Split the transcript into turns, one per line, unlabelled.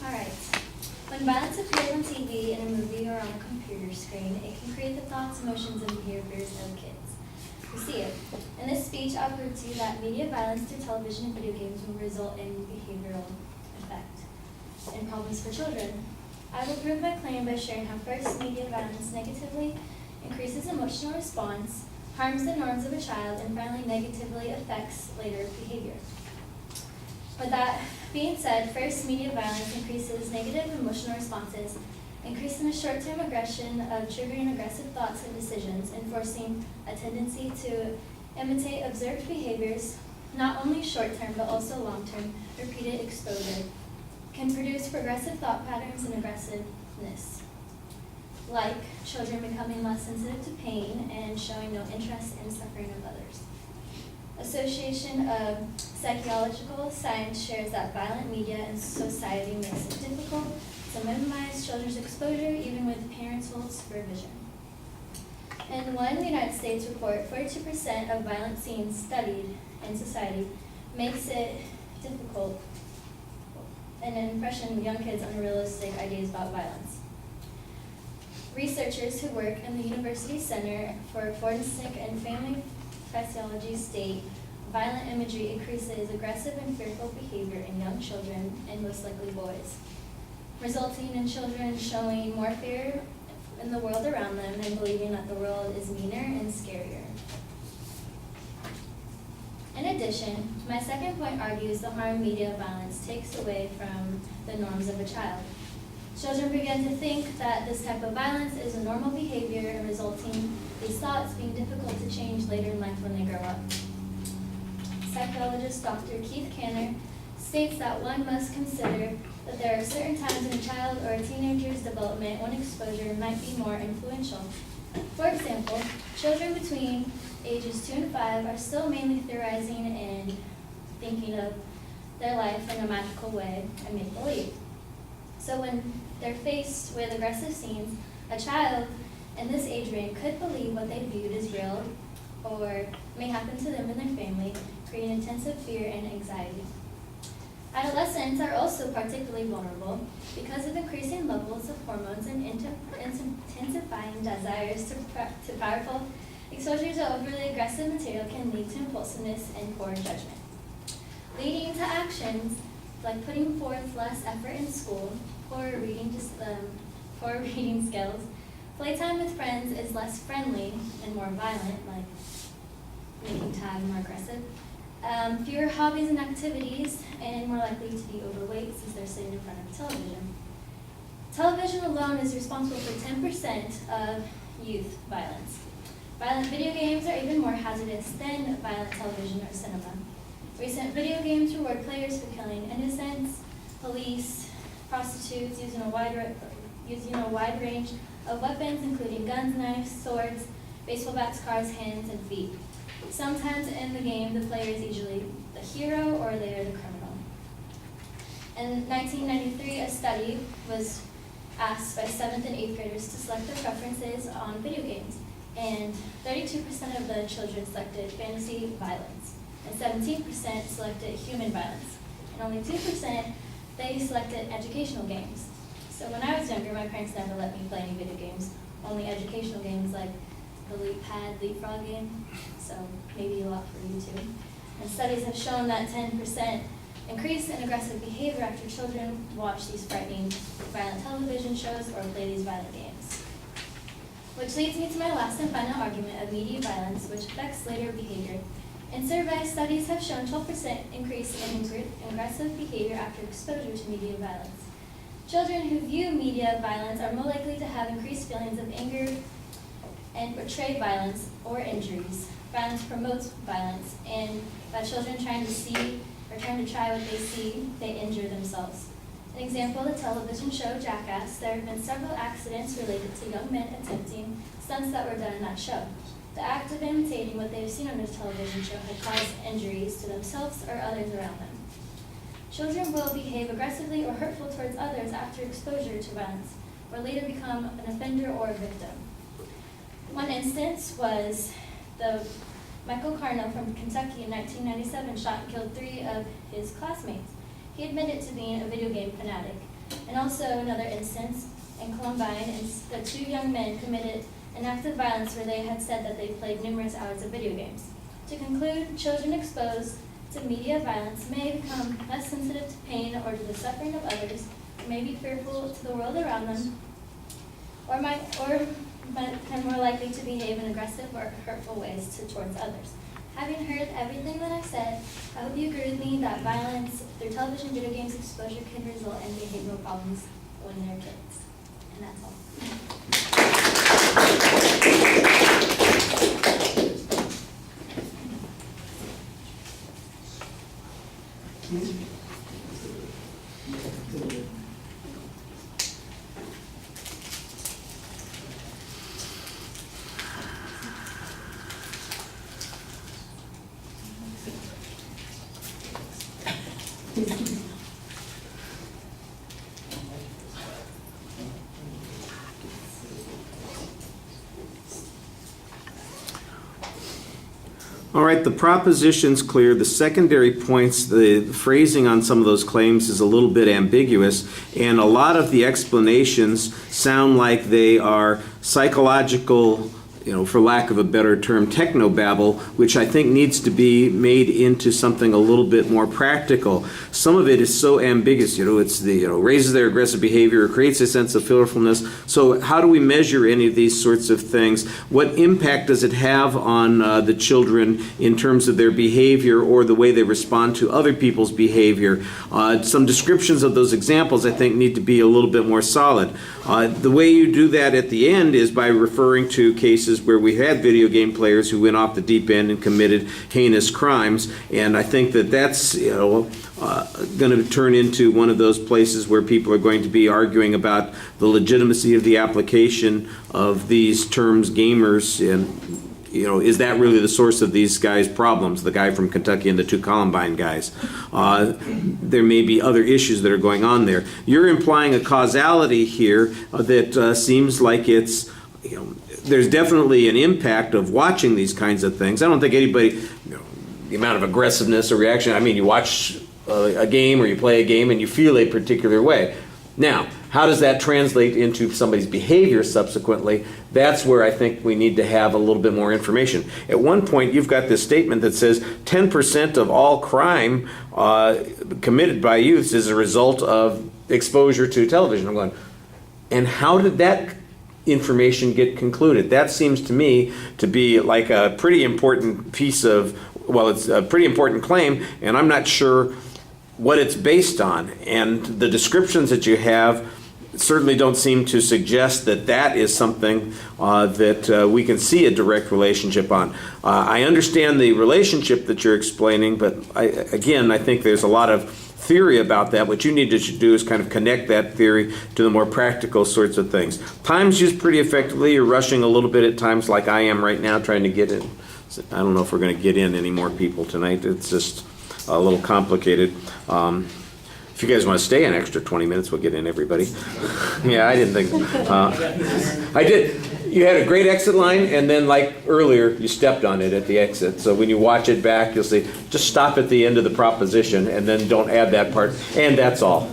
Alright. When violence appears on TV, in a movie, or on a computer screen, it can create the thoughts, emotions, and behaviors of kids who see it. In this speech, I'll prove to you that media violence through television and video games will result in behavioral effect and problems for children. I will prove my claim by sharing how first, media violence negatively increases emotional response, harms the norms of a child, and finally negatively affects later behavior. With that being said, first, media violence increases negative emotional responses, increasing the short-term aggression of triggering aggressive thoughts and decisions, enforcing a tendency to imitate observed behaviors, not only short-term but also long-term, repeated exposure, can produce progressive thought patterns and aggressiveness, like children becoming less sensitive to pain and showing no interest in suffering of others. Association of Psychological Science shares that violent media in society makes it difficult to minimize children's exposure even with parental supervision. In one United States report, 42% of violent scenes studied in society makes it difficult and impression young kids unrealistic ideas about violence. Researchers who work in the University Center for Forensic and Family Physiology state violent imagery increases aggressive and fearful behavior in young children, and most likely boys, resulting in children showing more fear in the world around them and believing that the world is meaner and scarier. In addition, my second point argues the harm media violence takes away from the norms of a child. Children begin to think that this type of violence is a normal behavior, and resulting these thoughts being difficult to change later in life when they grow up. Psychologist Dr. Keith Kanner states that one must consider that there are certain times in a child or a teenager's development when exposure might be more influential. For example, children between ages 2 and 5 are still mainly theorizing and thinking of their life in a magical way and make-believe. So when they're faced with aggressive scenes, a child in this age range could believe what they viewed as real or may happen to them and their family, creating intensive fear and anxiety. Adolescents are also particularly vulnerable because of increasing levels of hormones and intensifying desires to powerful exposure to overly aggressive material can lead to impulsiveness and poor judgment, leading to actions like putting forth less effort in school, poor reading skills. Playtime with friends is less friendly and more violent, like making time more aggressive. Fewer hobbies and activities, and more likely to be overweight since they're sitting in front of television. Television alone is responsible for 10% of youth violence. Violent video games are even more hazardous than violent television or cinema. Recent video games reward players for killing innocents, police, prostitutes, using a wide range of weapons, including guns, knives, swords, baseball bats, cars, hands, and feet. Sometimes in the game, the player is usually the hero or they are the criminal. In 1993, a study was asked by 7th and 8th graders to select their preferences on video games, and 32% of the children selected fantasy violence, and 17% selected human violence, and only 2% they selected educational games. So when I was younger, my parents never let me play any video games, only educational games like the Leapfrog game, so maybe a lot for you too. And studies have shown that 10% increase in aggressive behavior after children watch these frightening, violent television shows or play these violent games. Which leads me to my last and final argument of media violence, which affects later behavior. In surveys, studies have shown 12% increase in aggressive behavior after exposure to media violence. Children who view media violence are more likely to have increased feelings of anger and portray violence or injuries. Violence promotes violence, and by children trying to try what they see, they injure themselves. An example, the television show Jackass, there have been several accidents related to young men attempting stunts that were done in that show. The act of imitating what they have seen on the television show had caused injuries to themselves or others around them. Children will behave aggressively or hurtful towards others after exposure to violence, or later become an offender or a victim. One instance was Michael Carnell from Kentucky in 1997 shot and killed 3 of his classmates. He admitted to being a video game fanatic. And also another instance in Columbine, the two young men committed an act of violence where they had said that they played numerous hours of video games. To conclude, children exposed to media violence may become less sensitive to pain or to the suffering of others, may be fearful to the world around them, or are more likely to behave in aggressive or hurtful ways towards others. Having heard everything that I said, I hope you agree with me that violence through television, video games exposure can result in behavioral problems when they're kids. And that's all.
All right, the proposition's clear. The secondary points, the phrasing on some of those claims is a little bit ambiguous, and a lot of the explanations sound like they are psychological, for lack of a better term, technobabble, which I think needs to be made into something a little bit more practical. Some of it is so ambiguous, it's raises their aggressive behavior, or creates a sense of fearfulness. So how do we measure any of these sorts of things? What impact does it have on the children in terms of their behavior or the way they respond to other people's behavior? Some descriptions of those examples, I think, need to be a little bit more solid. The way you do that at the end is by referring to cases where we had video game players who went off the deep end and committed heinous crimes, and I think that that's going to turn into one of those places where people are going to be arguing about the legitimacy of the application of these terms, gamers, and is that really the source of these guys' problems, the guy from Kentucky and the two Columbine guys? There may be other issues that are going on there. You're implying a causality here that seems like it's, there's definitely an impact of watching these kinds of things. I don't think anybody, the amount of aggressiveness or reaction, you watch a game or you play a game and you feel a particular way. Now, how does that translate into somebody's behavior subsequently? That's where I think we need to have a little bit more information. At one point, you've got this statement that says 10% of all crime committed by youths is a result of exposure to television. I'm going, and how did that information get concluded? That seems to me to be like a pretty important piece of, it's a pretty important claim, and I'm not sure what it's based on. And the descriptions that you have certainly don't seem to suggest that that is something that we can see a direct relationship on. I understand the relationship that you're explaining, but I think there's a lot of theory about that. What you need to do is kind of connect that theory to the more practical sorts of things. Time's used pretty effectively. You're rushing a little bit at times, like I am right now, trying to get in. I don't know if we're going to get in any more people tonight. It's just a little complicated. If you guys want to stay an extra 20 minutes, we'll get in everybody. Yeah, I didn't think. I did. You had a great exit line, and then like earlier, you stepped on it at the exit. So when you watch it back, you'll see, just stop at the end of the proposition, and then don't add that part. And that's all.